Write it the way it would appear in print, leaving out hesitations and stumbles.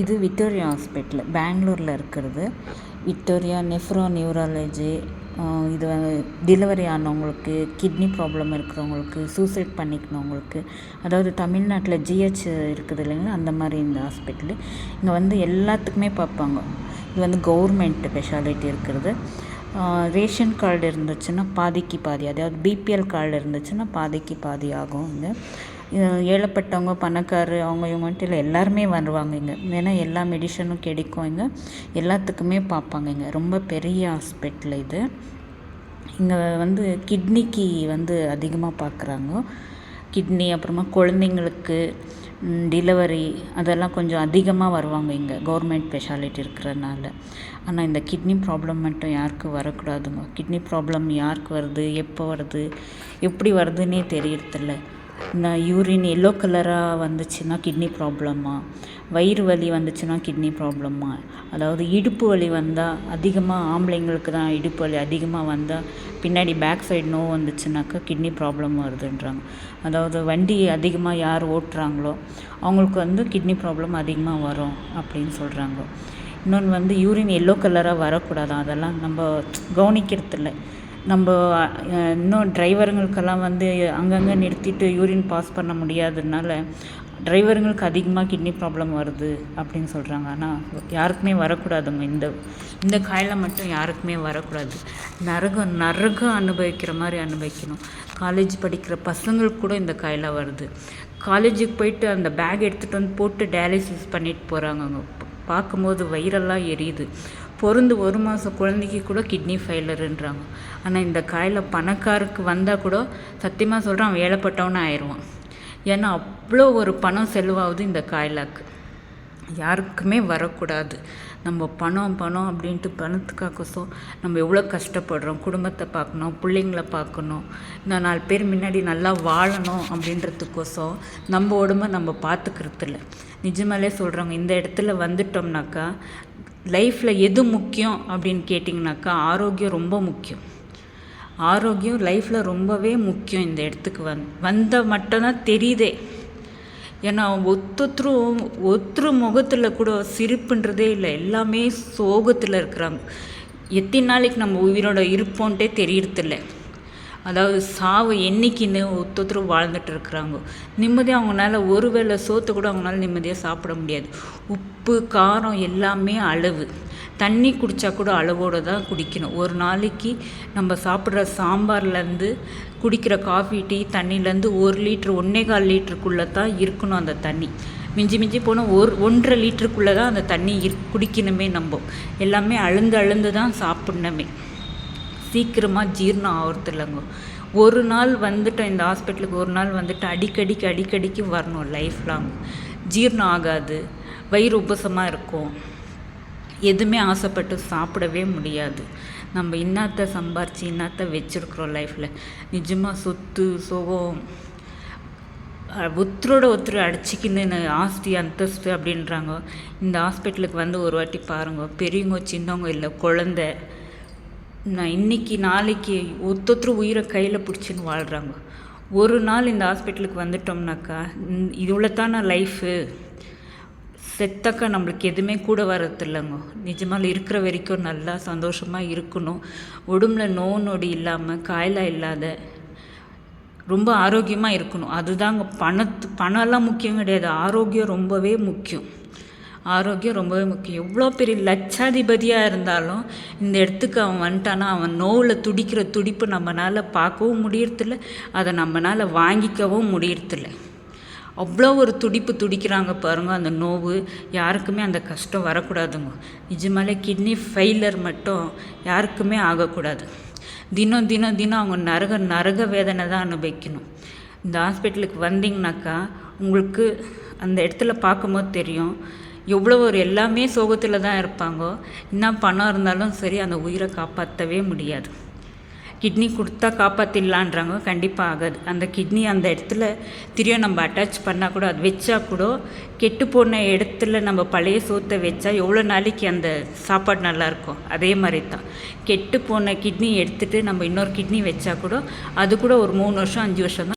இது Victoria hospital பெங்களூரில் இருக்கிறது. Victoria nephro neurology. இது டெலிவரி ஆனவங்களுக்கு, கிட்னி ப்ராப்ளம் இருக்கிறவங்களுக்கு, சூசைட் பண்ணிக்கணவங்களுக்கு, அதாவது தமிழ்நாட்டில் ஜிஹெச் இருக்குது இல்லைங்களா, அந்த மாதிரி இந்த ஹாஸ்பிட்டலு. இங்கே எல்லாத்துக்குமே பார்ப்பாங்க. இது கவர்மெண்ட் ஸ்பெஷாலிட்டி இருக்கிறது. ரேஷன் கார்டு இருந்துச்சுன்னா பாதிக்கு பாதி, அதாவது பிபிஎல் கார்டு இருந்துச்சுன்னா பாதிக்கு பாதி ஆகும். இங்கே ஏழைப்பட்டவங்க, பணக்காரர், அவங்க இவங்கன்ட்டு இல்லை, எல்லாருமே வருவாங்க இங்கே. ஏன்னா எல்லா மெடிசனும் கிடைக்கும் இங்கே, எல்லாத்துக்குமே பார்ப்பாங்க. இங்கே ரொம்ப பெரிய ஹாஸ்பிட்டல் இது. இங்கே கிட்னிக்கு அதிகமாக பார்க்குறாங்க. கிட்னி, அப்புறமா குழந்தைங்களுக்கு டெலிவரி, அதெல்லாம் கொஞ்சம் அதிகமாக வருவாங்க இங்கே, கவர்மெண்ட் ஸ்பெஷாலிட்டி இருக்கிறதுனால. ஆனால் இந்த கிட்னி ப்ராப்ளம் மட்டும் யாருக்கும் வரக்கூடாதுங்க. கிட்னி ப்ராப்ளம் யாருக்கு வருது, எப்போ வருது, எப்படி வருதுன்னே தெரியறதில்ல. யூரின் எல்லோ கலராக வந்துச்சுன்னா கிட்னி ப்ராப்ளமா, வயிறு வலி வந்துச்சுன்னா கிட்னி ப்ராப்ளமா, அதாவது இடுப்பு வலி வந்தால், அதிகமாக ஆம்பளைங்களுக்கு தான் இடுப்பு வலி அதிகமாக வந்தால் பின்னாடி பேக் சைடு நோவு வந்துச்சுனாக்கா கிட்னி ப்ராப்ளம் வருதுன்றாங்க. அதாவது வண்டி அதிகமாக யார் ஓட்டுறாங்களோ அவங்களுக்கு கிட்னி ப்ராப்ளம் அதிகமாக வரும் அப்படின்னு சொல்கிறாங்க. இன்னொன்று யூரின் எல்லோ கலராக வரக்கூடாதான், அதெல்லாம் நம்ம கவனிக்கிறதில்ல. நம்ம இன்னும் டிரைவருங்களுக்கெல்லாம் அங்கங்கே நிறுத்திட்டு யூரின் பாஸ் பண்ண முடியாததுனால டிரைவருங்களுக்கு அதிகமாக கிட்னி ப்ராப்ளம் வருது அப்படின்னு சொல்கிறாங்க. ஆனால் யாருக்குமே வரக்கூடாதுங்க. இந்த காயில் மட்டும் யாருக்குமே வரக்கூடாது. நரகம் அனுபவிக்கிற மாதிரி அனுபவிக்கணும். காலேஜ் படிக்கிற பசங்களுக்கு கூட இந்த காயில் வருது. காலேஜுக்கு போயிட்டு அந்த பேக் எடுத்துகிட்டு போட்டு டயாலிசிஸ் பண்ணிட்டு போகிறாங்க. பார்க்கும்போது வயிறெல்லாம் எரியுது. பொருந்து 1 மாதம் குழந்தைக்கு கூட கிட்னி ஃபெயிலருன்றாங்க. ஆனால் இந்த காயில் பணக்காருக்கு வந்தால் கூட சத்தியமாக சொல்கிறான், அவன் ஏழைப்பட்டவனே ஆயிடுவான். ஏன்னா அவ்வளோ ஒரு பணம் செலவாகுது இந்த காயிலாக்கு. யாருக்குமே வரக்கூடாது. நம்ம பணம் அப்படின்ட்டு பணத்துக்காகசம் நம்ம எவ்வளோ கஷ்டப்படுறோம். குடும்பத்தை பார்க்கணும், பிள்ளைங்கள பார்க்கணும், இந்த 4 பேர் முன்னாடி நல்லா வாழணும் அப்படின்றதுக்கோசம் நம்ம உடம்பை நம்ம பார்த்துக்கிறதில்ல. நிஜமாலே சொல்கிறாங்க, இந்த இடத்துல வந்துட்டோம்னாக்கா லைஃப்பில் எது முக்கியம் அப்படின்னு கேட்டிங்கனாக்கா ஆரோக்கியம் ரொம்ப முக்கியம். ஆரோக்கியம் லைஃப்பில் ரொம்பவே முக்கியம். இந்த இடத்துக்கு வந்தால் மட்டும்தான் தெரியுதே. ஏன்னா ஒருத்தர் முகத்தில் கூட சிரிப்புன்றதே இல்லை, எல்லாமே சோகத்தில் இருக்கிறாங்க. எத்தனை நாளைக்கு நம்ம உயிரோட இருப்போன்ட்டே தெரியறதில்ல. அதாவது சாவு என்னைக்குன்னு ஒருத்தரும் வாழ்ந்துட்டு இருக்கிறாங்க. நிம்மதியாக அவங்களால ஒரு வேளை சோத்தை கூட அவங்களால நிம்மதியாக சாப்பிட முடியாது. உப்பு காரம் எல்லாமே அளவு. தண்ணி குடித்தா கூட அளவோடு தான் குடிக்கணும். ஒரு நாளைக்கு நம்ம சாப்பிட்ற சாம்பார்லேருந்து குடிக்கிற காஃபி, டீ, தண்ணிலேருந்து 1 லிட்டர் 1.25 லிட்டருக்குள்ளே தான் இருக்கணும் அந்த தண்ணி. மிஞ்சி போனால் 1.5 லிட்டருக்குள்ளே தான் அந்த தண்ணி குடிக்கணுமே. நம்ம எல்லாமே அழுந்து தான் சாப்பிட்ணுமே. சீக்கிரமாக ஜீரணம் ஆகிறதில்லைங்க. ஒரு நாள் வந்துட்டோம் இந்த ஹாஸ்பிட்டலுக்கு, ஒரு நாள் அடிக்கடிக்கு வரணும். லைஃப் லாங் ஜீரணம் ஆகாது. வயிறு உபசமாக இருக்கும். எதுவுமே ஆசைப்பட்டு சாப்பிடவே முடியாது. நம்ம இன்னத்தை சம்பாரித்து இன்னத்தை வச்சுருக்குறோம் லைஃப்பில். நிஜமாக சொத்து சுகம் ஒருத்தர் அடிச்சிக்கின்னு ஆஸ்தி அந்தஸ்து அப்படின்றாங்க. இந்த ஹாஸ்பிட்டலுக்கு ஒரு வாட்டி பாருங்க. பெரியவங்க சின்னவங்க இல்லை, குழந்தை, நான் இன்றைக்கி நாளைக்கு ஒருத்தர் உயிரை கையில் பிடிச்சின்னு வாழ்கிறாங்க. ஒரு நாள் இந்த ஹாஸ்பிட்டலுக்கு வந்துட்டோம்னாக்கா இவ்வளோத்தான லைஃபு. செத்தாக்கா நம்மளுக்கு எதுவுமே கூட வரதில்லைங்க. நிஜமாக இருக்கிற வரைக்கும் நல்லா சந்தோஷமாக இருக்கணும். உடம்புல நோய் இல்லாமல், காயலாக இல்லாத, ரொம்ப ஆரோக்கியமாக இருக்கணும். அதுதாங்க. பணம்லாம் முக்கியம் கிடையாது. ஆரோக்கியம் ரொம்பவே முக்கியம். ஆரோக்கியம் ரொம்பவே முக்கியம். எவ்வளோ பெரிய லட்சாதிபதியாக இருந்தாலும் இந்த இடத்துக்கு அவன் வந்துட்டானா அவன் நோவில் துடிக்கிற துடிப்பு நம்மளால் பார்க்கவும் முடியறதில்ல, அதை நம்மளால் வாங்கிக்கவும் முடியறதில்ல. அவ்வளோ ஒரு துடிப்பு துடிக்கிறாங்க பாருங்க. அந்த நோவு யாருக்குமே அந்த கஷ்டம் வரக்கூடாதுங்க. நிஜமாலே கிட்னி ஃபெயிலர் மட்டும் யாருக்குமே ஆகக்கூடாது. தினம் அவங்க நரக வேதனை தான் அனுபவிக்கணும். இந்த ஹாஸ்பிட்டலுக்கு வந்தீங்கனாக்கா உங்களுக்கு அந்த இடத்துல பார்க்கும்போது தெரியும், எவ்வளோ எல்லாமே சோகத்தில் தான் இருப்பாங்க. இன்னும் பணம் இருந்தாலும் சரி, அந்த உயிரை காப்பாற்றவே முடியாது. கிட்னி கொடுத்தா காப்பாற்றிடலான்றாங்க, கண்டிப்பாக ஆகாது. அந்த கிட்னி அந்த இடத்துல திரும்ப நம்ம அட்டாச் பண்ணால் கூட, அது வச்சா கூட கெட்டு போன இடத்துல நம்ம பழைய சோத்தை வச்சா எவ்வளோ நாளைக்கு அந்த சாப்பாடு நல்லாயிருக்கும். அதே மாதிரி தான் கெட்டு போன கிட்னி எடுத்துகிட்டு நம்ம இன்னொரு கிட்னி வச்சா கூட அது கூட ஒரு 3 வருஷம் 5 வருஷம் தான்